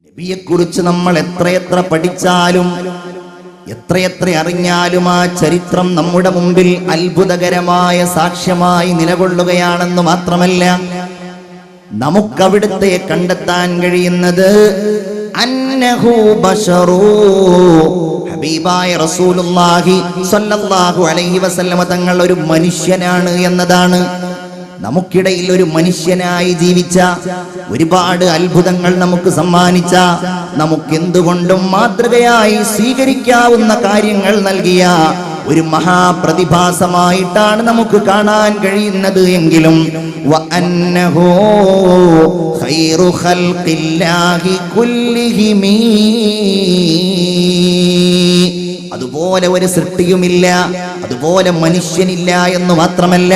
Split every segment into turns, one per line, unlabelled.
നബിയെക്കുറിച്ച് നമ്മൾ എത്രയെത്ര പഠിച്ചാലും എത്രയെത്ര അറിഞ്ഞാലും ആ ചരിത്രം നമ്മുടെ മുമ്പിൽ അത്ഭുതകരമായ സാക്ഷ്യമായി നിലകൊള്ളുകയാണെന്ന് മാത്രമല്ല, നമുക്കവിടുത്തെ കണ്ടെത്താൻ കഴിയുന്നത് അന്നഹു ബശറൂ, ഹബീബായ റസൂലുള്ളാഹി സ്വല്ലല്ലാഹു അലൈഹി വസല്ലമ തങ്ങൾ ഒരു മനുഷ്യനാണ് എന്നതാണ്. നമുക്കിടയിൽ ഒരു മനുഷ്യനായി ജീവിച്ച, ഒരുപാട് അത്ഭുതങ്ങൾ നമുക്ക് സമ്മാനിച്ച, നമുക്കെന്തുകൊണ്ടും മാതൃകയായി സ്വീകരിക്കാവുന്ന കാര്യങ്ങൾ നൽകിയ ഒരു മഹാപ്രതിഭാസമായിട്ടാണ് നമുക്ക് കാണാൻ കഴിയുന്നത് എങ്കിലും വഅന്നഹു ഖൈറു ഖൽഖില്ലാഹി കുല്ലിഹിം, അതുപോലെ ഒരു സൃഷ്ടിയുമില്ല, അതുപോലെ മനുഷ്യനില്ല എന്ന് മാത്രമല്ല,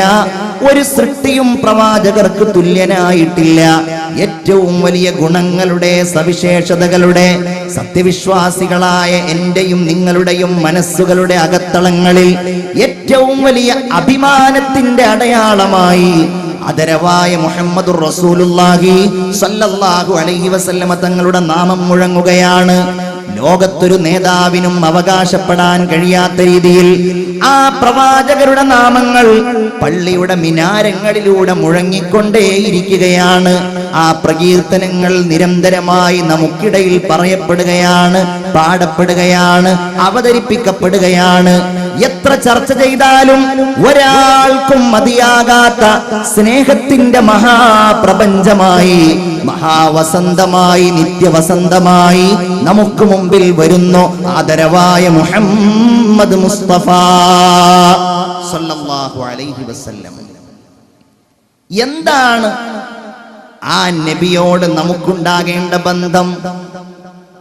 ഒരു സൃഷ്ടിയും പ്രവാചകർക്ക് തുല്യനായിട്ടില്ല. ഏറ്റവും വലിയ ഗുണങ്ങളുടെ, സവിശേഷതകളുടെ, സത്യവിശ്വാസികളായ എന്റെയും നിങ്ങളുടെയും മനസ്സുകളുടെ അകത്തളങ്ങളിൽ ഏറ്റവും വലിയ അഭിമാനത്തിന്റെ അടയാളമായി ആദരവായ മുഹമ്മദുർ റസൂലുള്ളാഹി സ്വല്ലല്ലാഹു അലൈഹി വസല്ലമ തങ്ങളുടെ നാമം മുഴങ്ങുകയാണ്. ലോകത്തൊരു നേതാവിനും അവകാശപ്പെടാൻ കഴിയാത്ത രീതിയിൽ ആ പ്രവാചകരുടെ നാമങ്ങൾ പള്ളിയുടെ മിനാരങ്ങളിലൂടെ മുഴങ്ങിക്കൊണ്ടേയിരിക്കുകയാണ്. ആ പ്രകീർത്തനങ്ങൾ നിരന്തരമായി നമുക്കിടയിൽ പറയപ്പെടുകയാണ്, പാടപ്പെടുകയാണ്, അവതരിപ്പിക്കപ്പെടുകയാണ്. എത്ര ചർച്ച ചെയ്താലും ഒരാൾക്കും മതിയാകാത്ത സ്നേഹത്തിന്റെ മഹാപ്രപഞ്ചമായി, മഹാവസന്തമായി, നിത്യവസന്തമായി നമുക്ക് മുമ്പിൽ വരുന്നു ആദരവായ മുഹമ്മദ് മുസ്തഫ സല്ലല്ലാഹു അലൈഹി വസല്ലം. എന്താണ് ആ നബിയോട് നമുക്കുണ്ടാകേണ്ട ബന്ധം?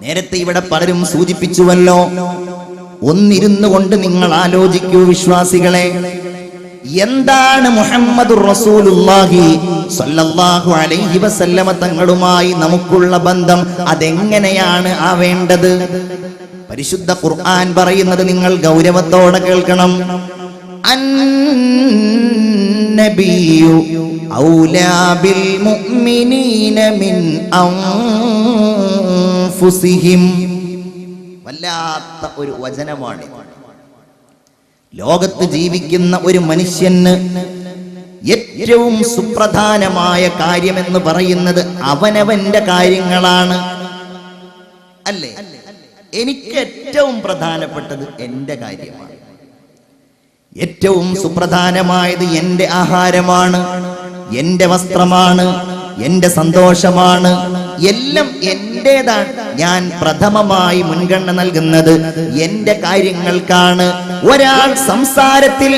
നേരത്തെ ഇവിടെ പലരും സൂചിപ്പിച്ചുവല്ലോ. ഒന്നിരുന്നു കൊണ്ട് നിങ്ങൾ ആലോചിക്കൂ വിശ്വാസികളെ, എന്താണ് മുഹമ്മദുർ റസൂലുള്ളാഹി സ്വല്ലല്ലാഹു അലൈഹി വസല്ലമ തങ്ങളുമായി നമുക്കുള്ള ബന്ധം? അതെങ്ങനെയാണ് ആവേണ്ടത്? പരിശുദ്ധ ഖുർആൻ പറയുന്നത് നിങ്ങൾ ഗൗരവത്തോടെ കേൾക്കണം. അന്നബിയു ഔലാ ബിൽ മുഅ്മിനീന മിൻ അൻഫുസിഹിം. വല്ലാത്ത ഒരു വചനമാണ്. ലോകത്ത് ജീവിക്കുന്ന ഒരു മനുഷ്യന് ഏറ്റവും സുപ്രധാനമായ കാര്യമെന്ന് പറയുന്നത് അവനവന്റെ കാര്യങ്ങളാണ്, അല്ലേ? എനിക്ക് ഏറ്റവും പ്രധാനപ്പെട്ടത് എന്റെ കാര്യമാണ്. ഏറ്റവും സുപ്രധാനമായത് എന്റെ ആഹാരമാണ്, എന്റെ വസ്ത്രമാണ്, എന്റെ സന്തോഷമാണ്, എല്ലാം എന്റേതാണ്. ഞാൻ പ്രഥമമായി മുൻഗണന നൽകുന്നത് എന്റെ കാര്യങ്ങൾക്കാണ്. ഒരാൾ സംസാരത്തിൽ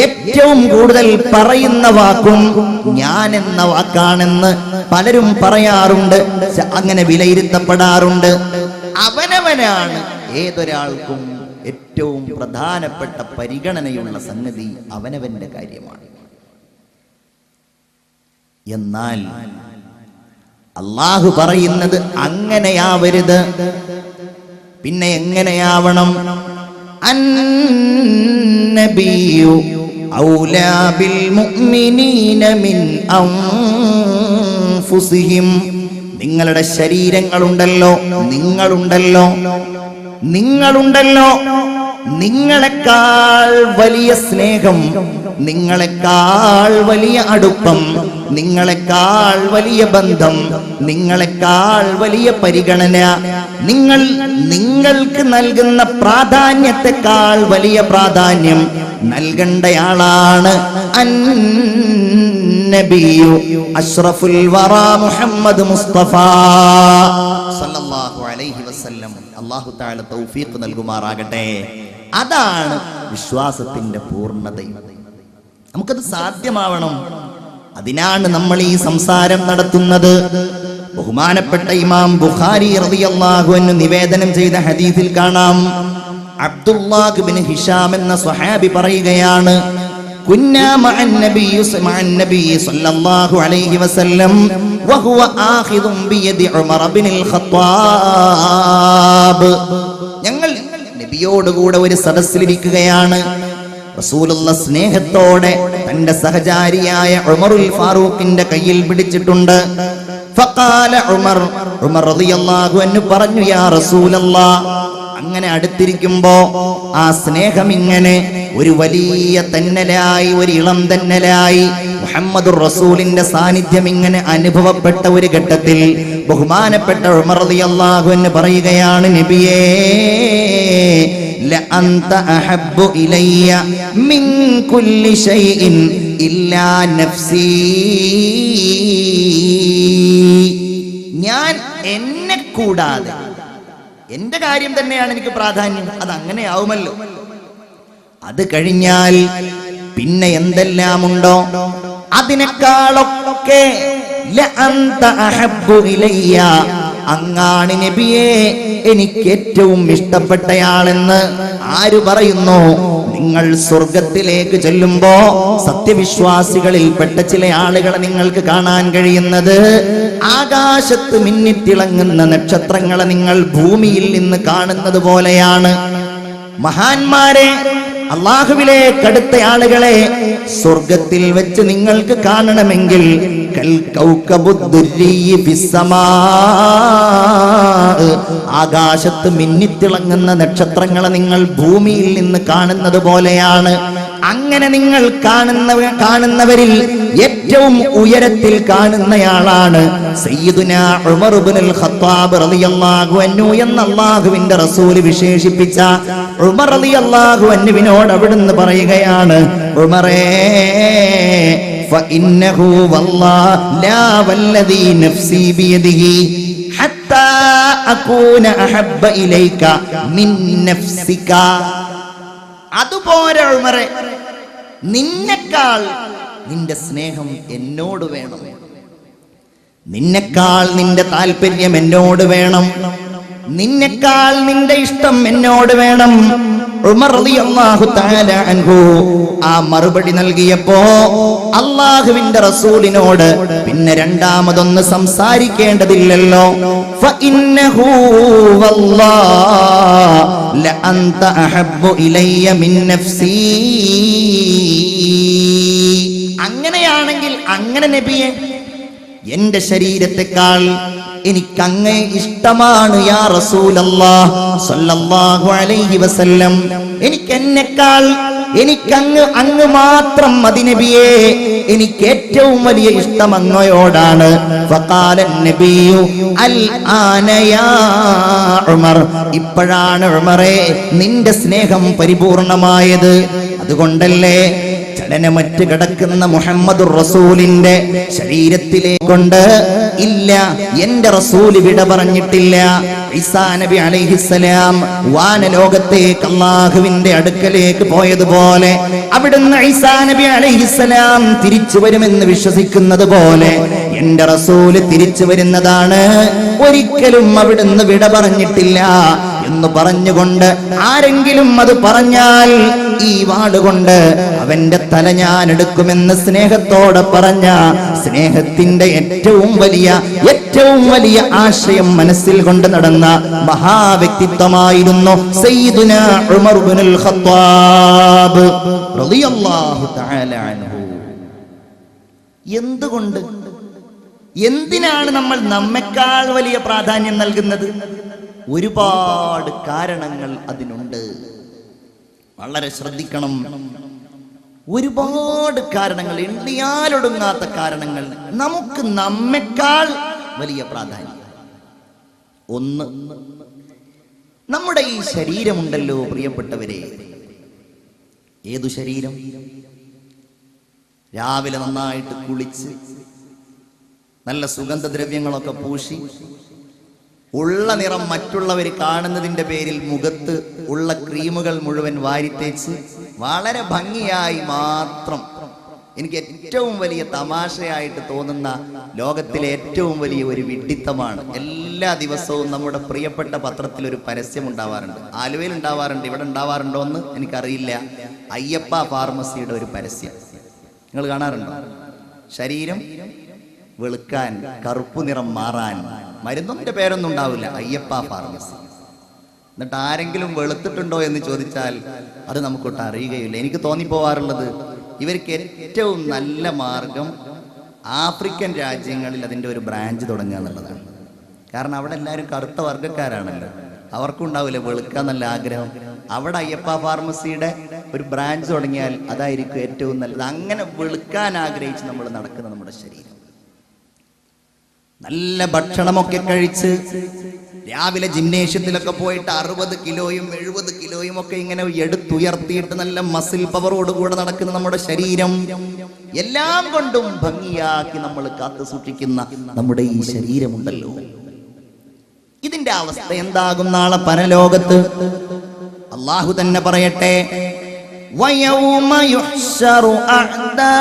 ഏറ്റവും കൂടുതൽ പറയുന്ന വാക്കും ഞാൻ എന്ന വാക്കാണെന്ന് പലരും പറയാറുണ്ട്, അങ്ങനെ വിലയിരുത്തപ്പെടാറുണ്ട്. അവനവനാണ് ഏതൊരാൾക്കും ഏറ്റവും പ്രധാനപ്പെട്ട പരിഗണനയുള്ള സംഗതി അവനവന്റെ കാര്യമാണ്. എന്നാൽ അല്ലാഹു പറയുന്നത് അങ്ങനെയാവരുത്. പിന്നെ എങ്ങനെയാവണം? അന്നബിയു ഔലാ ബിൽ മുഅ്മിനീന മിൻ അൻഫുസിഹിം. നിങ്ങളുടെ ശരീരങ്ങളുണ്ടല്ലോ, നിങ്ങളുണ്ടല്ലോ, നിങ്ങളെക്കാൾ വലിയ സ്നേഹം, നിങ്ങളെക്കാൾ വലിയ അടുപ്പം, നിങ്ങളെക്കാൾ വലിയ ബന്ധം, നിങ്ങളെക്കാൾ വലിയ പരിഗണന, നിങ്ങൾക്ക് നൽകുന്ന പ്രാധാന്യത്തെക്കാൾ വലിയ പ്രാധാന്യം നൽകേണ്ടയാളാണ് അന്നബിയു അഷ്റഫുൽ വറാ മുഹമ്മദ് മുസ്തഫ സല്ലല്ലാഹു അലൈഹി വസല്ലം. അല്ലാഹു തആല തൗഫീഖ് നൽകുമാറാകട്ടെ. അതാണ് വിശ്വാസത്തിന്റെ പൂർണ്ണത. നമുക്കത് സാധ്യമാവണം. അതിനാണ് നമ്മൾ ഈ സംസാരം നടത്തുന്നത്. ബഹുമാനപ്പെട്ട ഇമാം ബുഖാരി റളിയല്ലാഹു അൻഹു നിവേദനം ചെയ്ത ഹദീസിൽ കാണാം, അബ്ദുല്ലാഹ് ഇബ്നു ഹിഷാം എന്ന സ്വഹാബി പറയുകയാണ്, കുന്നാ മഅൻ നബി സല്ലല്ലാഹു അലൈഹി വസല്ലം വഹുവ ആഖിദുൻ ബിയദി ഉമർ ഇബ്നുൽ ഖത്താബ്. ഞങ്ങൾ നബിയോടുകൂടെ ഒരു സദസ്സിലിരിക്കുകയാണ്. റസൂലുള്ള സ്നേഹത്തോടെ തന്റെ സഹചാരിയായ ഉമറുൽ ഫാറൂഖിന്റെ കയ്യിൽ പിടിച്ചിട്ടുണ്ട്. ഫഖാല ഉമർ റളിയല്ലാഹു അൻഹു പറഞ്ഞു, യാ റസൂലല്ലാഹ്, അങ്ങനെ അടുത്തിരിക്കുമ്പോ ആ സ്നേഹം ഇങ്ങനെ ഒരു വലിയ തന്നലായി, ഒരു ഇളം തന്നലായി മുഹമ്മദുർ റസൂലിന്റെ സാന്നിധ്യം ഇങ്ങനെ അനുഭവപ്പെട്ട ഒരു ഘട്ടത്തിൽ ബഹുമാനപ്പെട്ട ഉമർ റളിയല്ലാഹു അൻഹു പറയുകയാണ്, നബിയേ, ലഅൻത അഹബ്ബു ഇലയ്യ മിൻ കുല്ലി ശൈഇൻ ഇല്ലാ നഫ്സി. ഞാൻ എന്നെ കൂടാതെ എന്റെ കാര്യം തന്നെയാണ് എനിക്ക് പ്രാധാന്യം. അത് അങ്ങനെ ആവുമല്ലോ. അത് കഴിഞ്ഞാൽ പിന്നെ എന്തെല്ലാം ഉണ്ടോ അതിനേക്കാളൊക്കെ ലഅൻത അഹബ്ബു ഇലയ്യ, അങ്ങാണ് നബിയെ എനിക്ക് ഏറ്റവും ഇഷ്ടപ്പെട്ടയാളെന്ന് ആര് പറയുന്നു? നിങ്ങൾ സ്വർഗത്തിലേക്ക് ചെല്ലുമ്പോ സത്യവിശ്വാസികളിൽപ്പെട്ട ചില ആളുകളെ നിങ്ങൾക്ക് കാണാൻ കഴിയുന്നത് ആകാശത്ത് മിന്നിത്തിളങ്ങുന്ന നക്ഷത്രങ്ങളെ നിങ്ങൾ ഭൂമിയിൽ നിന്ന് കാണുന്നത് പോലെയാണ്. മഹാന്മാരെ, അല്ലാഹുവിലേക്ക് അടുത്ത ആളുകളെ സ്വർഗത്തിൽ വെച്ച് നിങ്ങൾക്ക് കാണണമെങ്കിൽ ആകാശത്ത് മിന്നിത്തിളങ്ങുന്ന നക്ഷത്രങ്ങളെ നിങ്ങൾ ഭൂമിയിൽ നിന്ന് കാണുന്നത് പോലെയാണ്. അങ്ങനെ നിങ്ങൾ കാണുന്നവരിൽ ഏറ്റവും ഉയരത്തിൽ കാണുന്നയാളാണ് സയ്യിദുനാ ഉമർ ഇബ്നുൽ ഖത്താബ് റളിയല്ലാഹു അൻഹു എന്ന് അല്ലാഹുവിന്റെ റസൂൽ വിശേഷിപ്പിച്ച ഉമർ റളിയല്ലാഹു അൻഹുവിനോട് അവിടുന്ന് പറയുകയാണ്, ഉമറേ, ഫഇന്നഹു വല്ലാഹി ലാ വല്ലദീ നഫ്സി ബിയദിഹി ഹത്താ അകൂന അഹബ്ബ ഇലൈക മിൻ നഫ്സിക. അതുപോലെ ഉമറേ, നിന്നെക്കാൾ നിന്റെ സ്നേഹം എന്നോട് വേണം, നിന്നെക്കാൾ നിന്റെ താല്പര്യം എന്നോട് വേണം, നിന്നെക്കാൾ നിന്റെ ഇഷ്ടം എന്നോട് വേണം. ഉമർ റളിയല്ലാഹു തആല അൻഹു ആ മറുപടി നൽകിയപ്പോ അല്ലാഹുവിന്റെ റസൂലിനോട് പിന്നെ രണ്ടാമതൊന്ന് സംസാരിക്കേണ്ടതില്ലല്ലോ. ഫഇന്നഹു വല്ലാഹി ലഅൻത അഹബ്ബു ഇലയ്യ മിൻ നഫ്സി. അങ്ങനെയാണെങ്കിൽ അങ്ങനെ നബിയെ, എന്റെ ശരീരത്തെക്കാൾ എനിക്കങ്ങേ ഇഷ്ടമാണ് യാ റസൂലല്ലാഹ് സ്വല്ലല്ലാഹു അലൈഹി വസല്ലം. എനിക്കങ്ങ് മാത്രം മതി നബിയേ, എനിക്ക് ഏറ്റവും വലിയ ഇഷ്ടം അങ്ങയോടാണ്. ഫഖാല നബിയു അൽ ആന യാ ഉമർ, ഇപ്പോഴാണ് ഉമറേ നിന്റെ സ്നേഹം പരിപൂർണമായത്. അതുകൊണ്ടല്ലേ ചലനമറ്റ് കിടക്കുന്ന മുഹമ്മദുർ റസൂലിന്റെ ശരീരത്തിലേക്കൊണ്ട് ഇല്ല, എന്റെ റസൂൽ വിട പറഞ്ഞിട്ടില്ല. ഈസാ നബി അലൈഹിസ്സലാം വാനലോകത്തേക്ക് അല്ലാഹുവിന്റെ അടുക്കലേക്ക് പോയതുപോലെ അവിടുന്ന് ഈസാ നബി അലൈഹിസ്സലാം തിരിച്ചു വരുമെന്ന് വിശ്വസിക്കുന്നത് പോലെ എന്റെ റസൂൽ തിരിച്ചു വരുന്നതാണ്, ഒരിക്കലും അവിടുന്ന് വിട പറഞ്ഞിട്ടില്ല എന്ന് പറഞ്ഞുകൊണ്ട് ആരെങ്കിലും അത് പറഞ്ഞാൽ ഈ വാളുകൊണ്ട് അവന്റെ തല ഞാൻ എടുക്കുമെന്ന് സ്നേഹത്തോടെ പറഞ്ഞ സ്നേഹത്തിന്റെ ഏറ്റവും വലിയ ആശയം മനസ്സിൽ കൊണ്ട് നടന്ന മഹാവ്യക്തിത്വമായിരുന്നു സയ്യിദുനാ ഉമർ ഇബ്നുൽ ഖത്താബ് റളിയല്ലാഹു തആല അൻഹു. എന്തുകൊണ്ട്, എന്തിനാണ് നമ്മൾ നമ്മെക്കാൾ വലിയ പ്രാധാന്യം നൽകുന്നത്? ഒരുപാട് കാരണങ്ങൾ അതിനുണ്ട്. വളരെ ശ്രദ്ധിക്കണം. ഒരുപാട് കാരണങ്ങൾ, എണ്ണിയാലൊടുങ്ങാത്ത കാരണങ്ങൾ. നമുക്ക് നമ്മെക്കാൾ വലിയ പ്രാധാന്യം. ഒന്ന്, നമ്മുടെ ഈ ശരീരമുണ്ടല്ലോ പ്രിയപ്പെട്ടവരെ, ഏതു ശരീരം? രാവിലെ നന്നായിട്ട് കുളിച്ച് നല്ല സുഗന്ധദ്രവ്യങ്ങളൊക്കെ പൂശി ഉള്ള നിറം മറ്റുള്ളവർ കാണുന്നതിന്റെ പേരിൽ മുഖത്ത് ഉള്ള ക്രീമുകൾ മുഴുവൻ വാരിത്തേച്ച് വളരെ ഭംഗിയായി മാത്രം, എനിക്ക് ഏറ്റവും വലിയ തമാശയായിട്ട് തോന്നുന്ന ലോകത്തിലെ ഏറ്റവും വലിയ ഒരു വിഡ്ഢിത്തമാണ്, എല്ലാ ദിവസവും നമ്മുടെ പ്രിയപ്പെട്ട പത്രത്തിൽ ഒരു പരസ്യം ഉണ്ടാവാറുണ്ട്. ആലുവയിൽ ഉണ്ടാവാറുണ്ട്, ഇവിടെ ഉണ്ടാവാറുണ്ടോ എന്ന് എനിക്കറിയില്ല. അയ്യപ്പ ഫാർമസിയുടെ ഒരു പരസ്യം നിങ്ങൾ കാണാറുണ്ടോ? ശരീരം വെളുക്കാൻ, കറുപ്പു നിറം മാറാൻ മരുന്നിന്റെ പേരൊന്നും ഉണ്ടാവില്ല, അയ്യപ്പ ഫാർമസി. എന്നിട്ട് ആരെങ്കിലും വെളുത്തിട്ടുണ്ടോ എന്ന് ചോദിച്ചാൽ അത് നമുക്കൊട്ട് അറിയുകയില്ല. എനിക്ക് തോന്നിപ്പോവാറുള്ളത് ഇവർക്ക് ഏറ്റവും നല്ല മാർഗം ആഫ്രിക്കൻ രാജ്യങ്ങളിൽ അതിൻ്റെ ഒരു ബ്രാഞ്ച് തുടങ്ങുക എന്നുള്ളതാണ്. കാരണം അവിടെ എല്ലാവരും കറുത്ത വർഗ്ഗക്കാരാണല്ലോ, അവർക്കും ഉണ്ടാവില്ല വെളുക്കാൻ നല്ല ആഗ്രഹം. അവിടെ അയ്യപ്പ ഫാർമസിയുടെ ഒരു ബ്രാഞ്ച് തുടങ്ങിയാൽ അതായിരിക്കും ഏറ്റവും നല്ലത്. അങ്ങനെ വെളുക്കാൻ ആഗ്രഹിച്ച് നമ്മൾ നടക്കുന്ന നമ്മുടെ ശരീരം, നല്ല ഭക്ഷണമൊക്കെ കഴിച്ച് രാവിലെ ജിംനേഷ്യത്തിലൊക്കെ പോയിട്ട് 60 കിലോയും 70 കിലോയും ഒക്കെ ഇങ്ങനെ എടുത്തുയർത്തിയിട്ട് നല്ല മസിൽ പവറോടുകൂടെ നടക്കുന്ന നമ്മുടെ ശരീരം, എല്ലാം കൊണ്ടും ഭംഗിയാക്കി നമ്മൾ കാത്തു സൂക്ഷിക്കുന്ന നമ്മുടെ ഈ ശരീരമുണ്ടല്ലോ, ഇതിന്റെ അവസ്ഥ എന്താകും നാളെ പരലോകത്ത്? അല്ലാഹു തന്നെ പറയട്ടെ, وَيَوْمَ يُحْشَرُ أَعْدَاءُ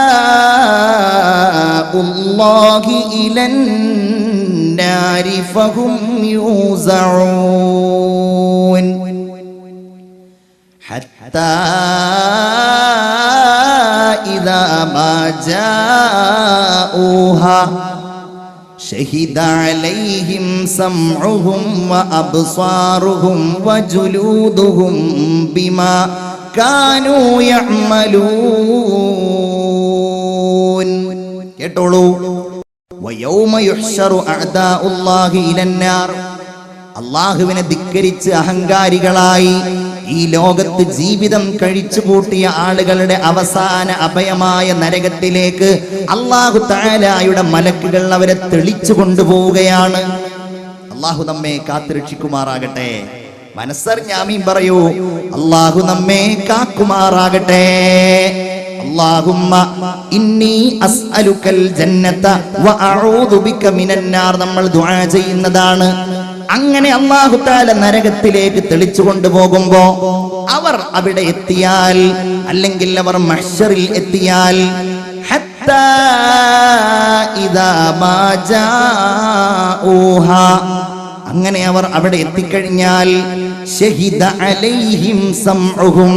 اللَّهِ إِلَى النَّارِ فَهُمْ يُوزَعُونَ حَتَّى إِذَا مَا جَاءُوهَا شهد عليهم سمعهم وأبصارهم وجلودهم بما كانوا يعملون. കേട്ടോളൂ, ويوم يحشر أعداء الله إلى النار. അള്ളാഹുവിനെ ധിക്കരിച്ച് അഹങ്കാരികളായി ഈ ലോകത്ത് ജീവിതം കഴിച്ചു കൂട്ടിയ ആളുകളുടെ അവസാന അഭയമായ നരകത്തിലേക്ക് അല്ലാഹു തആലയുടെ മലക്കുകൾ അവരെ തെളിച്ചു കൊണ്ടുപോവുകയാണ്. അല്ലാഹു നമ്മെ കാത്തുരക്ഷിക്കുമാറാകട്ടെ. മനസ്സറിഞ്ഞാമീൻ പറയൂ, അല്ലാഹു നമ്മെ കാക്കുമാറാകട്ടെ. അല്ലാഹുമ്മ ഇന്നി അസ്അലുക്കൽ ജന്നത വ അഊദു ബിക മിനൻ നാർ നമ്മൾ ദുആ ചെയ്യുന്നതാണ്. അങ്ങനെ അല്ലാഹു തആല നരകത്തിലേക്ക് തെളിച്ചു കൊണ്ടുപോകുമ്പോ അവർ അവിടെ എത്തിയാൽ, അല്ലെങ്കിൽ അവർ മഹ്ശറിൽ എത്തിയാൽ, ഹത്താ ഇദാ മാ ജാഊഹാ, അങ്ങനെ അവർ അവിടെ എത്തിക്കഴിഞ്ഞാൽ, ശഹിദ അലൈഹിം സംഉഹും,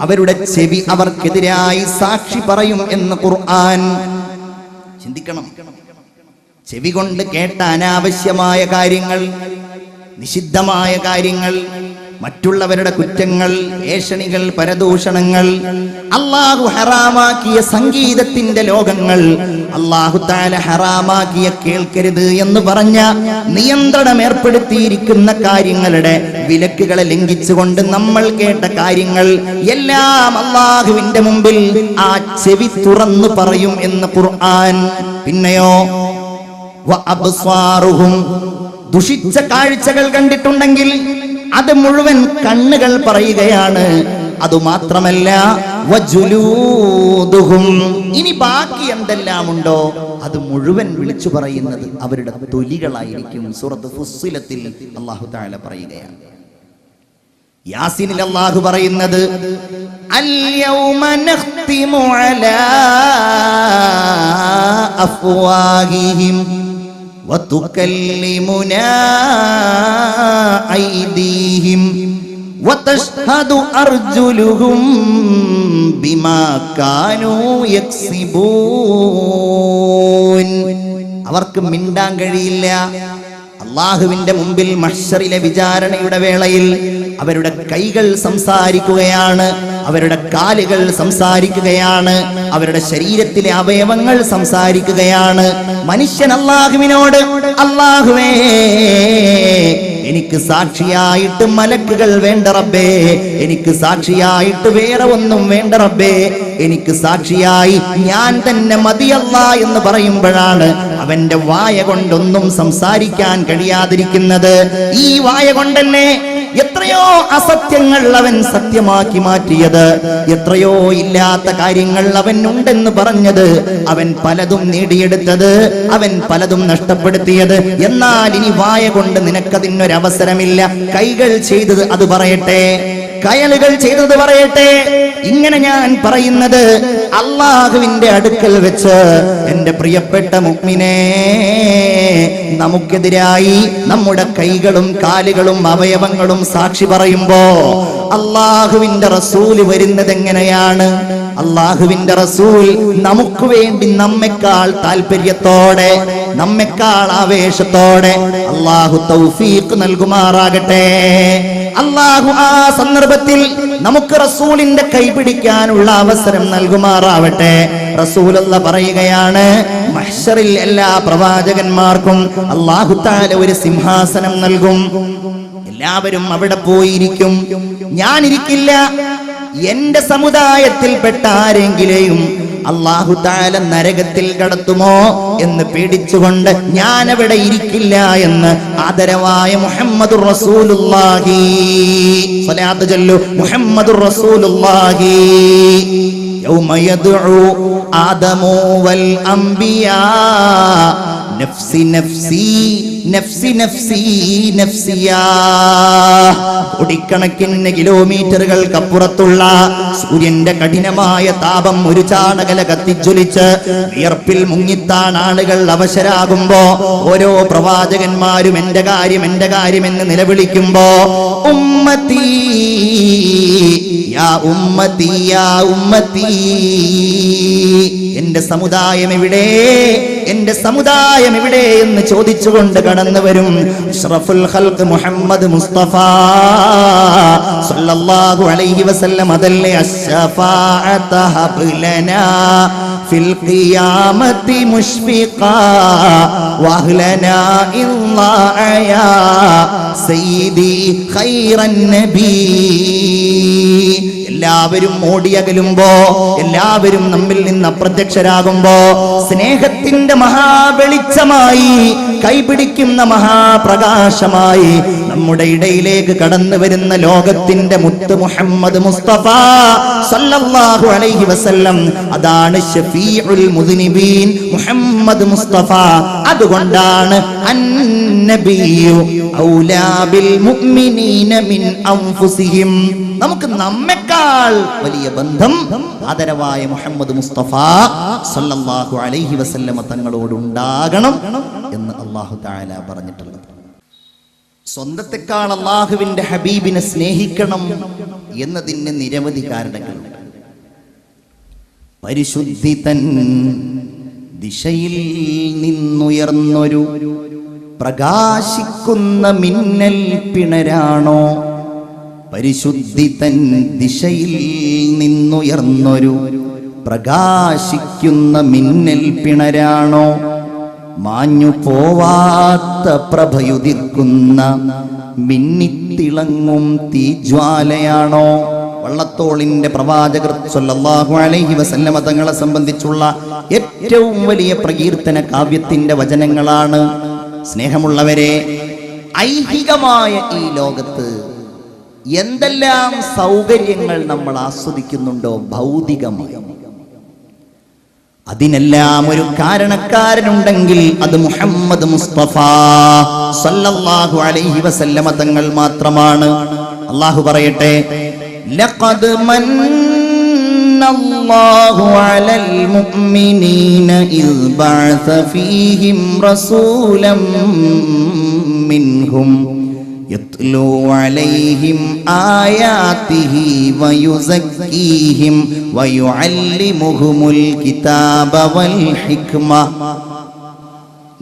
അവരുടെ ചെവി അവർക്കെതിരായി സാക്ഷി പറയും എന്ന് ഖുർആൻ. ചിന്തിക്കണം, ചെവി കൊണ്ട് കേട്ട അനാവശ്യമായ കാര്യങ്ങൾ, നിഷിദ്ധമായ കാര്യങ്ങൾ, മറ്റുള്ളവരുടെ കുറ്റങ്ങൾ, ഏഷണികൾ, പരദൂഷണങ്ങൾ, അല്ലാഹു ഹറാമാക്കിയ സംഗീതത്തിന്റെ ലോകങ്ങൾ, അല്ലാഹു തആല ഹറാമാക്കിയ കേൾക്കരുത് എന്ന് പറഞ്ഞ നിയന്ത്രണം ഏർപ്പെടുത്തിയിരിക്കുന്ന കാര്യങ്ങളുടെ വിലക്കുകളെ ലംഘിച്ചുകൊണ്ട് നമ്മൾ കേട്ട കാര്യങ്ങൾ എല്ലാം അല്ലാഹുവിന്റെ മുമ്പിൽ ആ ചെവി തുറന്നു പറയും എന്ന് ഖുർആൻ. പിന്നെയോ വഅബ്സാറുഹും, ദുഷിച്ച കാഴ്ചകൾ കണ്ടിട്ടുണ്ടെങ്കിൽ അത് മുഴുവൻ കണ്ണുകൾ പറയുകയാണ്. അതുമാത്രമല്ല വജുലൂദുഹും, ഇനി ബാക്കി എന്തെല്ലാം ഉണ്ടോ അത് മുഴുവൻ വിളിച്ചു പറയുന്നത് അവരുടെ തൊലികളായിരിക്കും. സൂറത്ത് ഫുസ്സിലത്തിൽ അല്ലാഹു തആല പറയുകയാണ്. യാസീനിൽ അല്ലാഹു പറയുന്നത്, അൽ യൗമ നഖ്തിമു അലാ അഫ്വാഹിഹിം وتكلمنا أيديهم وتشهد أرجلهم بما كانوا يكسبون. അവർക്ക് മിണ്ടാൻ കഴിയില്ല. അല്ലാഹുവിന്റെ മുമ്പിൽ മഹ്ശറിലെ വിചാരണയുടെ വേളയിൽ അവരുടെ കൈകൾ സംസാരിക്കുകയാണ്, അവരുടെ കാലുകൾ സംസാരിക്കുകയാണ്, അവരുടെ ശരീരത്തിലെ അവയവങ്ങൾ സംസാരിക്കുകയാണ്. മനുഷ്യൻ അല്ലാഹുവിനോട്, അല്ലാഹുവേ എനിക്ക് സാക്ഷിയായിട്ട് മലക്കുകൾ വേണ്ട റബ്ബേ, എനിക്ക് സാക്ഷിയായിട്ട് വേറെ ഒന്നും വേണ്ട റബ്ബേ, എനിക്ക് സാക്ഷിയായി ഞാൻ തന്നെ മതിയല്ലാ എന്ന് പറയുമ്പോഴാണ് അവന്റെ വായ കൊണ്ടൊന്നും സംസാരിക്കാൻ കഴിയാതിരിക്കുന്നത്. ഈ വായ കൊണ്ടല്ലേ എത്രയോ അസത്യങ്ങൾ അവൻ സത്യമാക്കി മാറ്റിയത്, എത്രയോ ഇല്ലാത്ത കാര്യങ്ങൾ അവൻ ഉണ്ടെന്ന് പറഞ്ഞത്, അവൻ പലതും നേടിയെടുത്തത്, അവൻ പലതും നഷ്ടപ്പെടുത്തിയത്. എന്നാൽ ഇനി വായ കൊണ്ട് നിനക്കതിനൊരവസരമില്ല. കൈകൾ ചെയ്തത് അത് പറയട്ടെ, കയലുകൾ ചെയ്തത് പറയട്ടെ. ഇങ്ങനെ ഞാൻ പറയുന്നത് അല്ലാഹുവിന്റെ അടുക്കൽ വെച്ച് എന്റെ പ്രിയപ്പെട്ട മുഅ്മിനേ, നമുക്കെതിരായി നമ്മുടെ കൈകളും കാലുകളും അവയവങ്ങളും സാക്ഷി പറയുമ്പോ അല്ലാഹുവിന്റെ റസൂല് വരുന്നത് എങ്ങനെയാണ്? അല്ലാഹുവിന്റെ റസൂൽ നമുക്ക് വേണ്ടി നമ്മെക്കാൾ താല്പര്യത്തോടെ, നമ്മെക്കാൾ ആവേശത്തോടെ, അല്ലാഹു തൗഫീഖ് നൽകുമാറാകട്ടെ. അല്ലാഹു ആ സന്ദർഭത്തിൽ നമുക്ക് റസൂലിന്റെ കൈപിടിക്കാനുള്ള അവസരം നൽകുമാറാവട്ടെ. റസൂലുള്ള പറയുകയാണ്, മഹ്ശറിൽ എല്ലാ പ്രവാചകന്മാർക്കും അല്ലാഹു തആല ഒരു സിംഹാസനം നൽകും. എല്ലാവരും അവിടെ പോയിരിക്കും. ഞാനിരിക്കില്ല. എന്റെ സമുദായത്തിൽപ്പെട്ട ആരെങ്കിലെയും അല്ലാഹു തആല നരകത്തിൽ കടത്തുമോ എന്ന് പേടിച്ചുകൊണ്ട് ഞാൻ അവിടെ ഇരിക്കില്ല എന്ന് ആദരവായ മുഹമ്മദുർ റസൂലുള്ളാഹി സ്വലാത്ത് ചൊല്ലു. മുഹമ്മദുർ റസൂലുള്ളാഹി യൗമ യദ്ഉ ആദമു വൽ അംബിയാ നഫ്സി നഫ്സി നഫ്സി നഫ്സി നഫ്സിയാ. കോടിക്കണക്കിന് കിലോമീറ്ററുകൾക്കപ്പുറത്തുള്ള സൂര്യന്റെ കഠിനമായ താപം ഒരു ചാണകല കത്തിജ്വലിച്ച് വിയർപ്പിൽ മുങ്ങിത്താൻ ആളുകൾ അവശരാകുമ്പോ ഓരോ പ്രവാചകന്മാരും എന്റെ കാര്യം എന്ന് നിലവിളിക്കുമ്പോ ഉമ്മത്തി യാ ഉമ്മത്തി യാ ഉമ്മത്തി, എന്റെ സമുദായം എവിടെ, എന്റെ സമുദായം എവിടെ എന്ന് ചോദിച്ചുകൊണ്ട് കടന്നു വരും അഷ്റഫുൽ ഖൽഖ് മുഹമ്മദ് മുസ്തഫ സല്ലല്ലാഹു അലൈഹി വസല്ലം. അതല്ലേ അശ്ശഫാഅത ഹബ്ലനാ ഫിൽ ഖിയാമത്തി മുഷ്ഫിഖാ വഹ്ലനാ ഇല്ലാ സയ്യിദി ഖൈറൻ നബി. എല്ലാവരും ഓടിയകലുമ്പോ, എല്ലാവരും നമ്മിൽ നിന്ന് അപ്രത്യക്ഷരാകുമ്പോ സ്നേഹത്തിന്റെ മഹാവെളിച്ചമായി, കൈപിടിക്കുന്ന മഹാപ്രകാശമായി നമ്മുടെ ഇടയിലേക്ക് കടന്നു വരുന്ന ലോകത്തിന്റെ മുത്ത് മുഹമ്മദ് മുസ്തഫ സല്ലല്ലാഹു അലൈഹി വസല്ലം. അതാണ് ശഫീഉൽ മുദ്നിബീൻ മുഹമ്മദ് മുസ്തഫ. അതുകൊണ്ടാണ് അന്നബിയു ഔലാ ബിൽ മുഅ്മിനീന മിൻ അൻഫുസിഹിം. നമുക്ക് നമ്മെക്കാൾ വലിയ ബന്ധം ആദരവായ മുഹമ്മദ് മുസ്തഫ സല്ലല്ലാഹു അലൈഹി വസല്ലമ തങ്ങളോട് ഉണ്ടാകണം എന്ന് അല്ലാഹു തആല പറഞ്ഞിട്ടുള്ളത്. സ്വന്തത്തെക്കാൾ അല്ലാഹുവിന്റെ ഹബീബിനെ സ്നേഹിക്കണം എന്നതിന് നിരവധി കാരണങ്ങളുണ്ട്. പരിശുദ്ധി തൻ ദിശയിൽ നിന്നുയർന്നൊരു പ്രകാശിക്കുന്ന മിന്നൽ പിണരാണോ, പരിശുദ്ധി തൻ ദിശയിൽ നിന്നുയർന്നൊരു പ്രകാശിക്കുന്ന മിന്നൽ പിണരാണോ, മാഞ്ഞു പോവാത്ത പ്രഭയുതിർക്കുന്ന മിന്നിത്തിളങ്ങും തീജ്വാലയാണോ. വള്ളത്തോളിന്റെ പ്രവാചകർ സ്വല്ലല്ലാഹു അലൈഹി വസല്ലമ തങ്ങളെ സംബന്ധിച്ചുള്ള ഏറ്റവും വലിയ പ്രകീർത്തന കാവ്യത്തിന്റെ വചനങ്ങളാണ്. സ്നേഹമുള്ളവരെ, ഐഹികമായ ഈ ലോകത്ത് എന്തെല്ലാം സൗകര്യങ്ങൾ നമ്മൾ ആസ്വദിക്കുന്നുണ്ടോ ഭൗതികമായി, അതിനെല്ലാം ഒരു കാരണക്കാരനുണ്ടെങ്കിൽ അത് മുഹമ്മദ് മുസ്തഫ സല്ലല്ലാഹു അലൈഹി വസല്ലമ തങ്ങൾ മാത്രമാണ്. അല്ലാഹു പറയട്ടെ, ലഖദ് മന്നല്ലാഹു അലൽ മുഅ്മിനീന ഇദ് ബഅസ ഫീഹിം റസൂലൻ മിൻഹും യത്ലൂ അലൈഹിം ആയാതിഹി വയുസക്കീഹിം വയുഅല്ലിമുഹുമുൽ കിതാബ വൽ ഹിക്മ.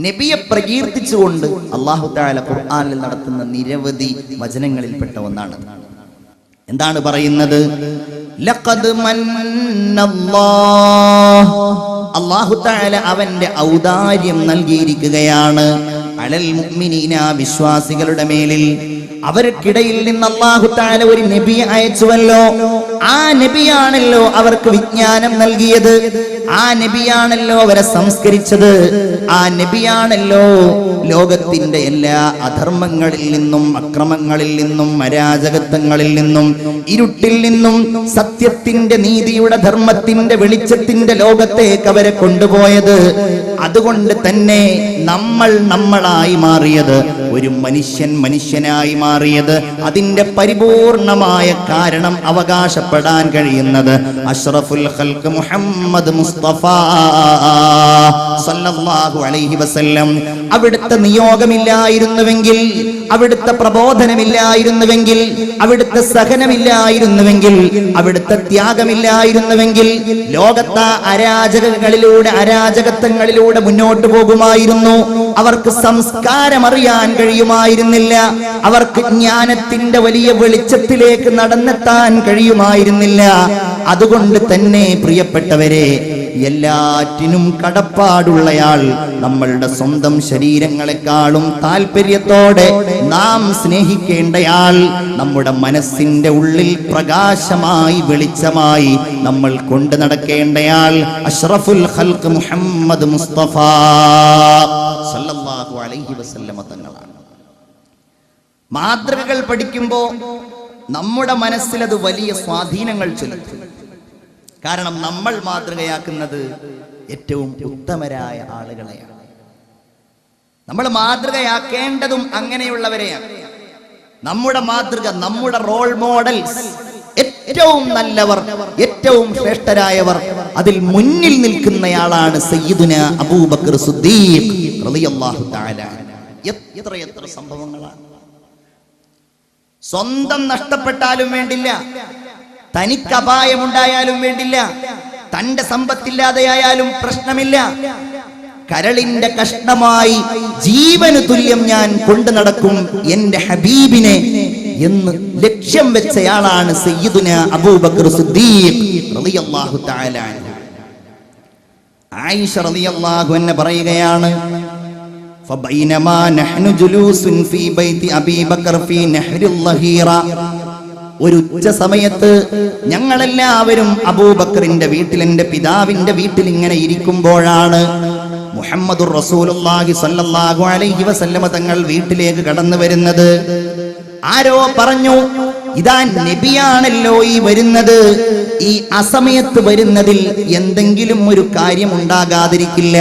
നബിയെ പ്രകീർത്തിച്ചുകൊണ്ട് അല്ലാഹു തആല ഖുർആനിൽ നടത്തുന്ന നിരവധി വചനങ്ങളിൽപ്പെട്ട ഒന്നാണ്. എന്താണ് പറയുന്നത്? ലഖദ് മന്നല്ലാഹ്, അല്ലാഹു തആല അവന്റെ ഔദാര്യം നൽകിയിരിക്കുകയാണ് അലൽ മുഅ്മിനീന, വിശ്വാസികളുടെ മേലിൽ. അവർക്കിടയിൽ നിന്ന് അല്ലാഹു തആല ഒരു നബിയെ അയച്ചുവല്ലോ. ആ നബിയാണല്ലോ അവർക്ക് വിജ്ഞാനം നൽകിയത്, ആ നബിയാണല്ലോ അവരെ സംസ്കരിച്ചത്, ആ നബിയാണല്ലോ ലോകത്തിന്റെ എല്ലാ അധർമ്മങ്ങളിൽ നിന്നും അക്രമങ്ങളിൽ നിന്നും അരാജകത്വങ്ങളിൽ നിന്നും ഇരുട്ടിൽ നിന്നും സത്യത്തിന്റെ നീതിയുടെ ധർമ്മത്തിന്റെ വെളിച്ചത്തിന്റെ ലോകത്തേക്ക് അവരെ കൊണ്ടുപോയത്. അതുകൊണ്ട് തന്നെ നമ്മൾ നമ്മളായി മാറിയത്, ഒരു മനുഷ്യൻ മനുഷ്യനായി മാറിയത്, അതിന്റെ പരിപൂർണമായ കാരണം അവകാശപ്പെടാൻ കഴിയുന്നത് അഷ്റഫുൽ ഖൽഖ് മുഹമ്മദ് മുസ്തഫ സല്ലല്ലാഹു അലൈഹി വസല്ലം. അവിടുത്തെ നിയോഗമില്ലായിരുന്നുവെങ്കിൽ, അവിടുത്തെ പ്രബോധനമില്ലായിരുന്നുവെങ്കിൽ, അവിടുത്തെ സഹനമില്ലായിരുന്നുവെങ്കിൽ, അവിടുത്തെ ത്യാഗമില്ലായിരുന്നുവെങ്കിൽ ലോകത്തെ അരാജകത്വങ്ങളിലൂടെ മുന്നോട്ട് പോകുമായിരുന്നു. അവർക്ക് സംസ്കാരം അറിയാൻ കഴിയുമായിരുന്നില്ല, അവർക്ക് ജ്ഞാനത്തിന്റെ വലിയ വെളിച്ചത്തിലേക്ക് നടന്നെത്താൻ കഴിയുമായിരുന്നില്ല. അതുകൊണ്ട് തന്നെ പ്രിയപ്പെട്ടവരെ, എല്ലാറ്റിനും കടപ്പാടുള്ളയാൾ, നമ്മളുടെ സ്വന്തം ശരീരങ്ങളെക്കാളും താല്പര്യത്തോടെ നാം സ്നേഹിക്കേണ്ടയാൾ, നമ്മുടെ മനസ്സിന്റെ ഉള്ളിൽ പ്രകാശമായി വെളിച്ചമായി നമ്മൾ കൊണ്ടു നടക്കേണ്ടയാൾ അഷ്റഫുൽ ഖൽഖ് മുഹമ്മദ് മുസ്തഫ സല്ലല്ലാഹു അലൈഹി വസല്ലമ തങ്ങളാണ്. മാതൃകകൾ പഠിക്കുമ്പോൾ നമ്മുടെ മനസ്സിൽ അത് വലിയ സ്വാധീനങ്ങൾ ചെലുത്തും. കാരണം നമ്മൾ മാതൃകയാക്കുന്നത് ഏറ്റവും ഉത്തമരായ ആളുകളെയാണ്. നമ്മൾ മാതൃകയാക്കേണ്ടതും അങ്ങനെയുള്ളവരെയാണ്. നമ്മുടെ മാതൃക, നമ്മുടെ റോൾ മോഡൽസ്, ഏറ്റവും നല്ലവർ, ഏറ്റവും ശ്രേഷ്ഠരായവർ, അതിൽ മുന്നിൽ നിൽക്കുന്നയാളാണ് സയ്യിദുന അബൂബക്കർ സിദ്ദീഖ് റളിയല്ലാഹു തആല. എത്ര സംഭവങ്ങളാണ്. സ്വന്തം നഷ്ടപ്പെട്ടാലും വേണ്ടില്ല, തനിക്ക് അപായമുണ്ടായാലും വേണ്ടില്ല, തന്റെ സമ്പത്തില്ലാതെയായാലും പ്രശ്നമില്ല, കരളിന്റെ കഷ്ണമായി ജീവന് തുല്യം ഞാൻ കൊണ്ടു നടക്കും എന്റെ ഹബീബിനെ എന്ന് ലക്ഷ്യം വെച്ചയാളാണ് സയ്യിദുന അബൂബക്കർ സിദ്ദീഖ് റളിയല്ലാഹു തആല അൻഹു. ആയിഷ റളിയല്ലാഹു അൻഹ പറയുകയാണ്, ഫബൈനമാ നഹ്നു ജുലൂസുൻ ഫീ ബൈതി അബീ ബക്കർ ഫീ നഹ്രിൽ ലഹീറ. ഒരു ഉച്ച സമയത്ത് ഞങ്ങളെല്ലാവരും അബൂബക്കറിന്റെ വീട്ടിൽ, എന്റെ പിതാവിന്റെ വീട്ടിൽ ഇങ്ങനെ ഇരിക്കുമ്പോഴാണ് മുഹമ്മദുർ റസൂലുള്ളാഹി സ്വല്ലല്ലാഹു അലൈഹി വസല്ലമ തങ്ങൾ വീട്ടിലേക്ക് കടന്നു വരുന്നത്. ആരോ പറഞ്ഞു, ഇതാ നബിയാണല്ലോ ഈ വരുന്നത്, ഈ അസമയത്ത് വരുന്നതിൽ എന്തെങ്കിലും ഒരു കാര്യം ഉണ്ടാകാതിരിക്കില്ല.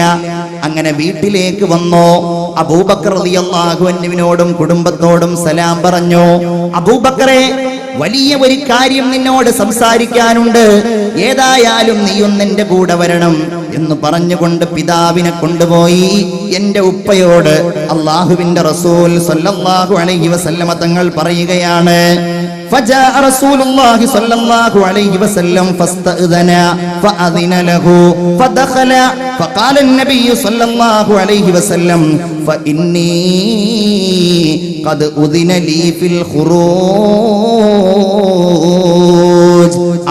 അങ്ങനെ വീട്ടിലേക്ക് വന്നോ. അബൂബക്കർ റളിയല്ലാഹു അൻഹുവിനോടും കുടുംബത്തോടും സലാം പറഞ്ഞു. അബൂബക്കറെ, വലിയ ഒരു കാര്യം നിന്നോട് സംസാരിക്കാനുണ്ട്, ഏതായാലും നീയൊന്ന് എന്റെ കൂടെ വരണം എന്ന് പറഞ്ഞുകൊണ്ട് പിതാവിനെ കൊണ്ടുപോയി എന്റെ ഉപ്പയോട് അള്ളാഹുവിന്റെ റസൂൽ സല്ലല്ലാഹു അലൈഹി വസല്ലമ തങ്ങൾ പറയുകയാണ്, فجاء رسول الله صلى الله عليه وسلم فاستأذن فأذن له فدخل فقال النبي صلى الله عليه وسلم فإني قد أذن لي في الخروج.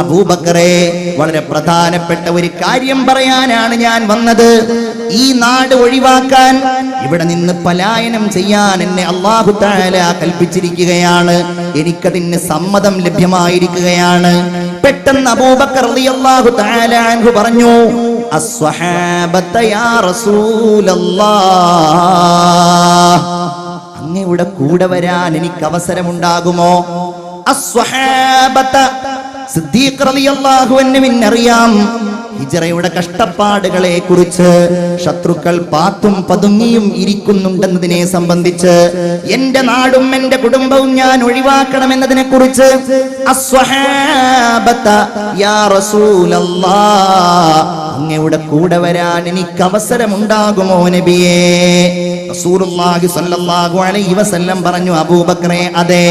അബൂബക്കറെ, വളരെ പ്രധാനപ്പെട്ട ഒരു കാര്യം പറയാനാണ് ഞാൻ വന്നത്. ഈ നാട് ഒഴിവാക്കാൻ, ഇവിടെ നിന്ന് പലായനം ചെയ്യാൻ എന്നെ അല്ലാഹു തആല കൽപ്പിച്ചിരിക്കുകയാണ്. എനിക്കതിന് സമ്മതം ലഭ്യമായിരിക്കുകയാണ്. പെട്ടെന്ന് അബൂബക്കർ റളിയല്ലാഹു തആല അൻഹു പറഞ്ഞു, അസ്വഹാബത യാ റസൂലല്ലാഹ്, അങ്ങയുടെ കൂടെ വരാൻ എനിക്ക് അവസരമുണ്ടാകുമോ? അസ്വഹാബത, സിദ്ദീഖ് റളിയല്ലാഹു അൻഹുവിന് അറിയാം ഹിജ്റയുടെ കഷ്ടപ്പാടുകളെ കുറിച്ച്, ശത്രുക്കൾ പാത്തും പതുങ്ങിയും ഇരിക്കുന്നുണ്ടെന്നതിനെ സംബന്ധിച്ച്, എന്റെ നാടും എന്റെ കുടുംബവും ഞാൻ ഒഴിവാക്കണമെന്നതിനെ കുറിച്ച്. അസ്വഹാബത യാ റസൂലല്ലാഹ്, അങ്ങയുടെ കൂടെ വരാൻ എനിക്ക് അവസരമുണ്ടാകുമോ നബിയേ? റസൂലുള്ളാഹി സ്വല്ലല്ലാഹു അലൈഹി വസല്ലം പറഞ്ഞു, അബൂബക്കറെ, അതെ,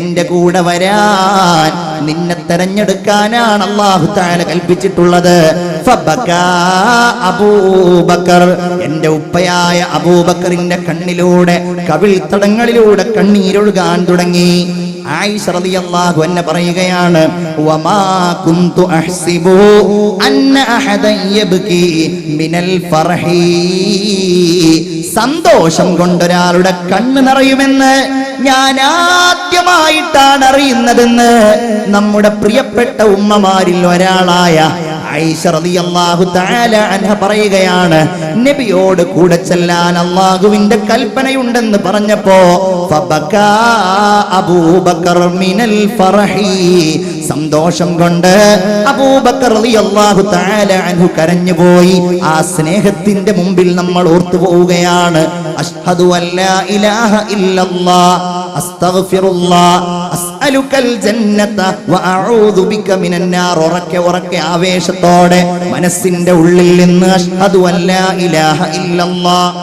എന്റെ കൂടെ വരാൻ, നിന്നെ തെരഞ്ഞെടുക്കാനാണ് അല്ലാഹു തആല കൽപ്പിച്ചിട്ടുള്ളത്. ഫബകാ അബൂബക്കർ, എന്റെ ഉപ്പയായ അബൂബക്കറിന്റെ കണ്ണിലൂടെ, കവിൾത്തടങ്ങളിലൂടെ കണ്ണീരൊഴുകാൻ തുടങ്ങി. ആയിഷ റളിയല്ലാഹു അൻഹ പറയുകയാണ്, വമാ കുന്തു അഹ്സിബു അന്ന അഹദൻ യബ്കി മിനൽ ഫർഹി, സന്തോഷം കൊണ്ടൊരാളുടെ കണ്ണ് നിറയുമെന്ന് ഞാൻ ആദ്യമായിട്ടാണ് അറിയുന്നതെന്ന് നമ്മുടെ പ്രിയപ്പെട്ട ഉമ്മമാരിൽ ഒരാളായ ആയിഷ റളിയല്ലാഹു തആല അൻഹ പറയുകയാണ്. നബിയോട് കൂടെ ചെല്ലാൻ അല്ലാഹുവിന്റെ കൽപ്പനയുണ്ടെന്ന് പറഞ്ഞപ്പോ ഫബകാ അബൂബക്കർ മിനൽ ഫർഹി, സന്തോഷം കൊണ്ട് അബൂബക്കർ റളിയല്ലാഹു തആല അൻഹു കരഞ്ഞുപോയി. ആ സ്നേഹത്തിന്റെ മുമ്പിൽ നമ്മൾ ഓർത്തു പോവുകയാണ്. അഷ്ഹദു അല്ലാ ഇലാഹ ഇല്ലല്ലാഹ് അസ്തഗ്ഫിറുല്ലാഹ് അസ്അലുകൽ ജന്നത വഅഊദു ബിക മിനൻ നാർ. ഉറക്കെ ആവേശത്തോടെ മനസ്സിന്റെ ഉള്ളിൽ നിന്ന് അഷ്ഹദു അല്ലാ ഇലാഹ ഇല്ലല്ലാഹ്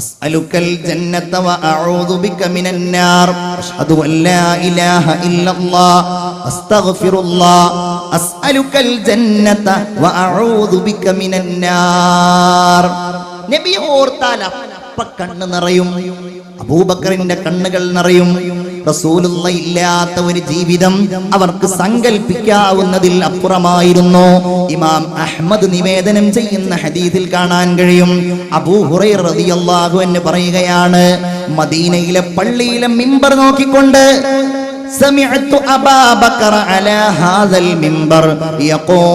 അസ്അലുകൽ ജന്നത വഅഊദു ബിക മിനൻ നാർ അഷ്ഹദു അല്ലാ ഇലാഹ ഇല്ലല്ലാഹ് അസ്തഗ്ഫിറുല്ലാഹ് അസ്അലുകൽ ജന്നത വഅഊദു ബിക മിനൻ നാർ. നബി ഓർത്താൽ അപ്പ കണ്ണ് നിറയും, അബൂബക്കറിന്റെ കണ്ണുകൾ നിറയും. റസൂലുള്ള ഇല്ലാത്ത ഒരു ജീവിതം അവർക്ക് സങ്കല്പിക്കാവുന്നതിൽ അപ്പുറമായിരുന്നു. ഇമാം അഹ്മദ് നിവേദനം ചെയ്യുന്ന ഹദീസിൽ കാണാൻ കഴിയും, അബൂ ഹുറൈറ റളിയല്ലാഹു അൻഹു പറയുകയാണ്, മദീനയിലെ പള്ളിയിലെ മിമ്പർ നോക്കിക്കൊണ്ട് സമിഅതു അബാ ബക്കർ അലാ ഹാദൽ മിമ്പർ യഖൂൽ,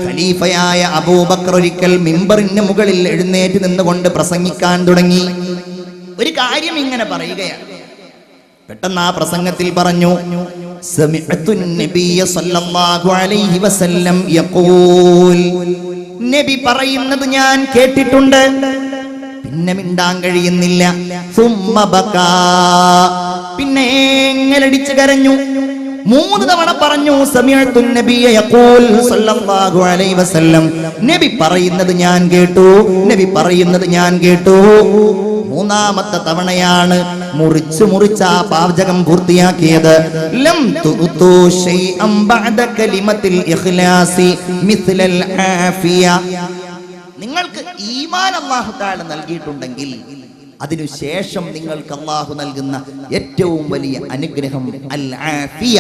ഖലീഫയായ അബൂബക്കർ ഒരിക്കൽ മിമ്പറിന്റെ മുകളിൽ എഴുന്നേറ്റ് നിന്നുകൊണ്ട് പ്രസംഗിക്കാൻ തുടങ്ങി. ഒരു കാര്യം ഇങ്ങനെ പറയുകയാണ്. പെട്ടെന്ന് ആ പ്രസംഗത്തിൽ പറഞ്ഞു, സമിഅതു നബിയ സല്ലല്ലാഹു അലൈഹി വസല്ലം യഖൂൽ, നബി പറയുന്നത് ഞാൻ കേട്ടിട്ടുണ്ട്. പിന്നെ മിണ്ടാൻ കഴിയുന്നില്ല. സുമ്മ ബകാ, പിന്നെ എങ്ങലടിച്ച് കരഞ്ഞു. 3 തവണ പറഞ്ഞു, സമിഅതു നബിയ യഖൂൽ സല്ലല്ലാഹു അലൈഹി വസല്ലം, നബി പറയുന്നത് ഞാൻ കേട്ടു, നബി പറയുന്നത് ഞാൻ കേട്ടു. 3ാമത്തെ തവണയാണ് മുറിച്ച് ആ പാചകം പൂർത്തിയാക്കിയത്. ലം തുതു ശൈഅൻ ബഅദ കലിമത്തിൽ ഇഖ്ലാസി മിസ്ലൽ ആഫിയ, നിങ്ങൾക്ക് ഈമാൻ അല്ലാഹു തആല നൽകിയിട്ടുണ്ടെങ്കിൽ അതിനുശേഷം നിങ്ങൾക്ക് അല്ലാഹു നൽകുന്ന ഏറ്റവും വലിയ അനുഗ്രഹം അൽ ആഫിയ,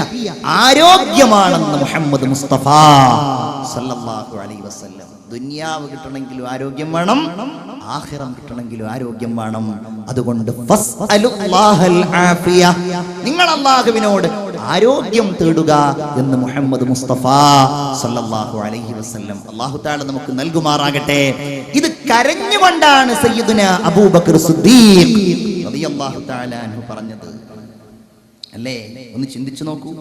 ആരോഗ്യമാണെന്ന് മുഹമ്മദ് മുസ്തഫ സല്ലല്ലാഹു അലൈഹി വസല്ലം. ദുനിയാവ് കിട്ടണമെങ്കിലും ആരോഗ്യം വേണം, ആഖിറം കിട്ടണമെങ്കിലും ആരോഗ്യം വേണം. അതുകൊണ്ട് ഫസ്അലുല്ലാഹൽ ആഫിയ, നിങ്ങൾ അല്ലാഹുവിനോട് ആരോഗ്യം തേടുക എന്ന് മുഹമ്മദ് മുസ്തഫ സല്ലല്ലാഹു അലൈഹി വസല്ലം. അല്ലാഹു തആല നമുക്ക് നൽകുമാറാകട്ടെ. ഇത് കരഞ്ഞുകൊണ്ടാണ് സയ്യിദുന അബൂബക്കർ സിദ്ദീഖ് റളിയല്ലാഹു തആല അൻഹു പറഞ്ഞത്. അല്ലേ, ഒന്ന് ചിന്തിച്ചു നോക്കൂ.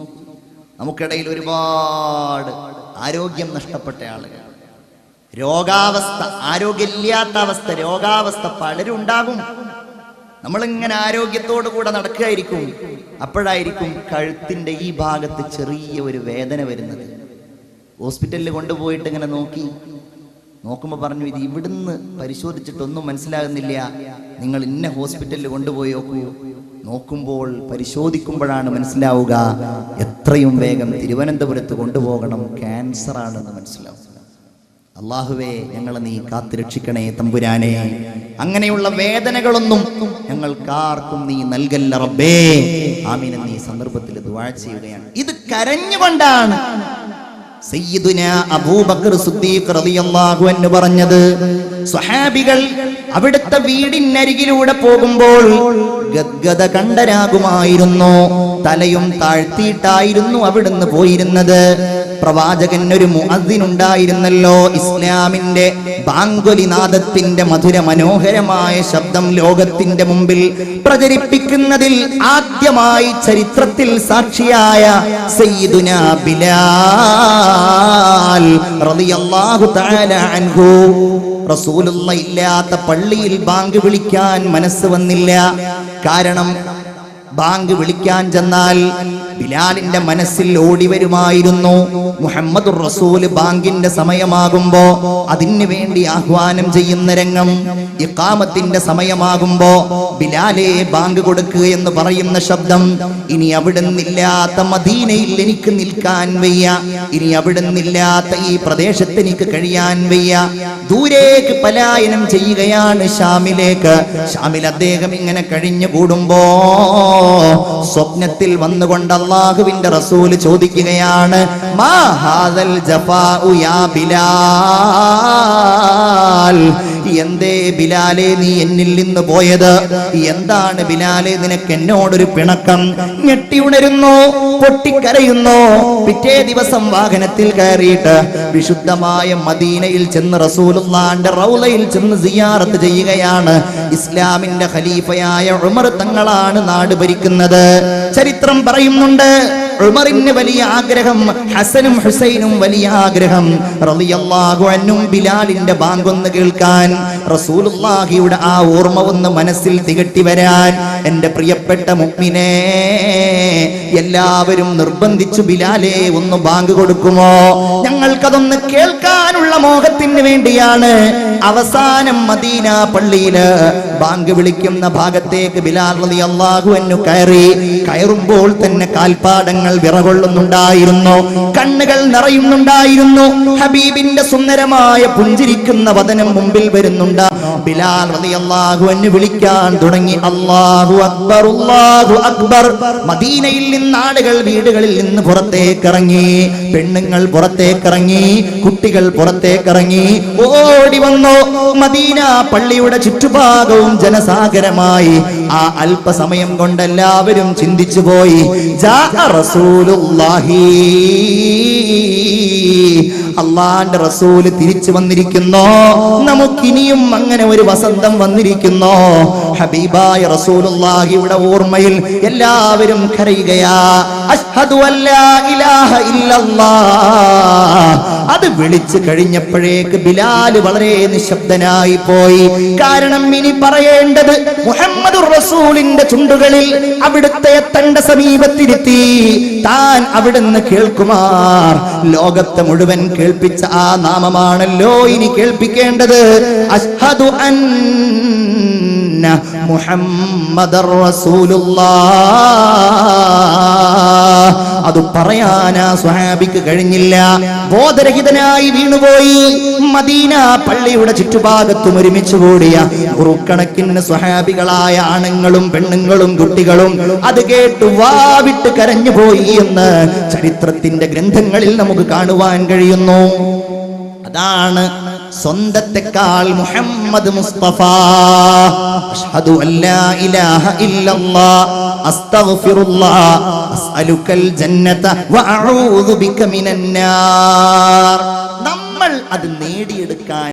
നമുക്കിടയിൽ ഒരുപാട് ആരോഗ്യം നഷ്ടപ്പെട്ട ആളുകൾ, രോഗാവസ്ഥ, ആരോഗ്യമില്ലാത്ത അവസ്ഥ, രോഗാവസ്ഥ പലരും ഉണ്ടാകും. നമ്മളിങ്ങനെ ആരോഗ്യത്തോടു കൂടെ നടക്കുകയായിരിക്കും, അപ്പോഴായിരിക്കും കഴുത്തിന്റെ ഈ ഭാഗത്ത് ചെറിയ ഒരു വേദന വരുന്നത്. ഹോസ്പിറ്റലിൽ കൊണ്ടുപോയിട്ട് ഇങ്ങനെ നോക്കുമ്പോൾ പറഞ്ഞു, ഇത് ഇവിടുന്ന് പരിശോധിച്ചിട്ടൊന്നും മനസ്സിലാകുന്നില്ല, നിങ്ങൾ ഇന്ന ഹോസ്പിറ്റലിൽ കൊണ്ടുപോയി നോക്കുമ്പോൾ പരിശോധിക്കുമ്പോഴാണ് മനസ്സിലാവുക, എത്രയും വേഗം തിരുവനന്തപുരത്ത് കൊണ്ടുപോകണം, ക്യാൻസർ ആണെന്ന് മനസ്സിലാവും. അല്ലാഹുവേ, ഞങ്ങളെ നീ കാത്തുരക്ഷിക്കണേ തമ്പുരാനെ. അങ്ങനെയുള്ള വേദനകളൊന്നും ഞങ്ങൾക്കാർക്കും നീ നൽകല്ല റബ്ബേ. ആമീൻ എന്ന് ഈ സന്ദർഭത്തിൽ ദുആ ചെയ്യുകയാണ്. ഇത് കരഞ്ഞുകൊണ്ടാണ് സയ്യിദുന അബൂബക്കർ സിദ്ദീഖ് റളിയല്ലാഹു അൻഹു പറഞ്ഞത്. സ്വഹാബികൾ അവിടുത്തെ വീടിനരികിലൂടെ പോകുമ്പോൾ ഗദ്ഗദ കണ്ടരാകുമായിരുന്നു. തലയും താഴ്ത്തിയിട്ടായിരുന്നു അവിടുന്ന് പോയിരുന്നത്. പ്രവാചകൻ ഒരു മുഅദ്ദിൻ ഉണ്ടായിരുന്നല്ലോ. ഇസ്ലാമിന്റെ ബാങ്കുലി നാദത്തിന്റെ മധുര മനോഹരമായ ശബ്ദം ലോകത്തിന്റെ മുമ്പിൽ പ്രചരിപ്പിക്കുന്നതിൽ ആദ്യമായി ചരിത്രത്തിൽ സാക്ഷിയായ സയ്യിദുന ബിലാൽ റളിയല്ലാഹു തആല അൻഹു. റസൂലുള്ള ഇല്ലാത്ത പള്ളിയിൽ ബാങ്ക് വിളിക്കാൻ മനസ്സ് വന്നില്ല. കാരണം ബാങ്ക് വിളിക്കാൻ ചെന്നാൽ ബിലാലിന്റെ മനസ്സിൽ ഓടി വരുമായിരുന്നു, മുഹമ്മദുർ റസൂൽ ബാങ്കിന്റെ സമയമാകുമ്പോ അതിനു വേണ്ടി ആഹ്വാനം ചെയ്യുന്ന രംഗം. ഇഖാമത്തിന്റെ സമയമാകുമ്പോ ബിലാലെ ബാങ്ക് കൊടുക്കുക എന്ന് പറയുന്ന ശബ്ദം. ഇനി അവിടുന്നില്ലാത്ത മദീനയിൽ എനിക്ക് നിൽക്കാൻ വയ്യ, ഇനി അവിടുന്നില്ലാത്ത ഈ പ്രദേശത്ത് എനിക്ക് കഴിയാൻ വയ്യ. ദൂരേക്ക് പലായനം ചെയ്യുകയാണ്, ഷാമിലേക്ക്. ഷാമിൽ അദ്ദേഹം ഇങ്ങനെ കഴിഞ്ഞു കൂടുമ്പോ സ്വപ്നത്തിൽ വന്നുകൊണ്ട് അല്ലാഹുവിന്റെ റസൂൽ ചോദിക്കുകയാണ്, മാ ഹാദൽ ജഫാഉ യാ ബിലാൽ, എന്തേ ബിലാലെ നീ എന്നിൽ നിന്ന് പോയത്? എന്താണ് ബിലാലെ നിനക്ക് എന്നോടൊരു പിണക്കം? ഞെട്ടി ഉണരുന്നു, പൊട്ടിക്കരയുന്നു. പിറ്റേ ദിവസം വാഹനത്തിൽ കയറിയിട്ട് വിശുദ്ധമായ മദീനയിൽ ചെന്ന് റസൂലുള്ളാഹിന്റെ റൗളയിൽ ചെന്ന് സിയാറത്ത് ചെയ്യുകയാണ്. ഇസ്ലാമിന്റെ ഖലീഫയായ ഉമർ തങ്ങളാണ് നാട് ഭരിക്കുന്നത്. ചരിത്രം പറയുന്നുണ്ട്, ഉമറിന് വലിയ ആഗ്രഹം, ഹസനും ഹുസൈനും വലിയ ആഗ്രഹം, റളിയല്ലാഹു അൻഹും ബിലാലിന്റെ ബാങ്കൊന്ന് കേൾക്കാൻ, റസൂലുള്ളാഹിയുടെ ആ ഓർമ്മ ഒന്ന് മനസ്സിൽ തികട്ടി വരാൻ. എന്റെ പ്രിയപ്പെട്ട മുഅ്മിനേ, എല്ലാവരും നിർബന്ധിച്ചു, ബിലാലെ ഒന്ന് ബാങ്ക് കൊടുക്കുമോ? ഞങ്ങൾക്കതൊന്ന് കേൾക്കാനുള്ള മോഹത്തിന് വേണ്ടിയാണ് അവസാനം മദീന പള്ളിയില് ബാങ്ക് വിളിക്കുന്ന ഭാഗത്തേക്ക് ബിലാൽ റളിയല്ലാഹു അൻഹു കയറുമ്പോൾ തന്നെ കാൽപാദങ്ങൾ വിറകൊള്ളുന്നുണ്ടായിരുന്നു, കണ്ണുകൾ നിറയുന്നുണ്ടായിരുന്നു. ഹബീബിന്റെ സുന്ദരമായ പുഞ്ചിരിക്കുന്ന വദനം മുമ്പിൽ വരുന്നുണ്ട്. ബിലാൽ റളിയല്ലാഹു അൻഹു വിളിക്കാൻ തുടങ്ങി, അല്ലാഹു അക്ബർ, അല്ലാഹു അക്ബർ. മദീനയിൽ നിന്ന് ആളുകൾ വീടുകളിൽ നിന്ന് പുറത്തേക്കിറങ്ങി, പെണ്ണുങ്ങൾ പുറത്തേക്കിറങ്ങി, കുട്ടികൾ പുറത്തേക്കിറങ്ങി, ഓടി വന്നു. മദീന പള്ളിയുടെ ചുറ്റുഭാഗവും ജനസാഗരമായി. ആ അല്പസമയം കൊണ്ട് എല്ലാവരും ചിന്തിച്ചു പോയി, ജാഅ റസൂലുള്ളാഹി, അള്ളാന്റെ റസൂല് തിരിച്ചു വന്നിരിക്കുന്നു. നമുക്കിനിയും അങ്ങനെ ഒരു വസന്തം വന്നിരിക്കുന്നു. ഹബീബായ റസൂലുള്ളാഹിയുടെ ഓർമ്മയിൽ എല്ലാവരും കരയുകയാ. അശ്ഹദു അല്ലാ ഇലാഹ ഇല്ലല്ലാഹ്. അത് വിളിച്ചു കഴിഞ്ഞപ്പോഴേക്ക് ബിലാൽ വളരെ നിശബ്ദനായി പോയി. കാരണം ഇനി പറയേണ്ടത് മുഹമ്മദുർ റസൂലിന്റെ ചുണ്ടുകളിൽ അവിടുത്തെ തന്റെ സമീപത്തിരുത്തി താൻ അവിടുന്ന് കേൾക്കുമാർ ലോകത്തെ മുഴുവൻ കേൾപ്പിച്ച ആ നാമമാണല്ലോ ഇനി കേൾപ്പിക്കേണ്ടത്. അശ്ഹദു അന്ന മുഹമ്മദർ റസൂലുള്ളാഹ്. അത് പറയാനാ സ്വഹാബിക്ക് കഴിഞ്ഞില്ല. ബോധരഹിതനായി വീണുപോയി. മദീന പള്ളിയുടെ ചുറ്റുഭാഗത്തും ഒരുമിച്ച് കൂടിയ നൂറുകണക്കിന് സ്വഹാബികളായ ആണുങ്ങളും പെണ്ണുങ്ങളും കുട്ടികളും അത് കേട്ട് വാവിട്ട് കരഞ്ഞുപോയി എന്ന് ചരിത്രത്തിന്റെ ഗ്രന്ഥങ്ങളിൽ നമുക്ക് കാണുവാൻ കഴിയുന്നു. അതാണ് സ്വന്തത്തെക്കാൾ മുഹമ്മദ് മുസ്തഫ. അശ്ഹദു അല്ലാ ഇലാഹ ഇല്ലല്ലാഹ് അസ്തഗ്ഫിറുല്ലാഹ് അസ്അലുക്കൽ ജന്നത വഅഊദു ബിക മിനൻ നാർ. നമ്മൾ അത് നേടിയെടുക്കാൻ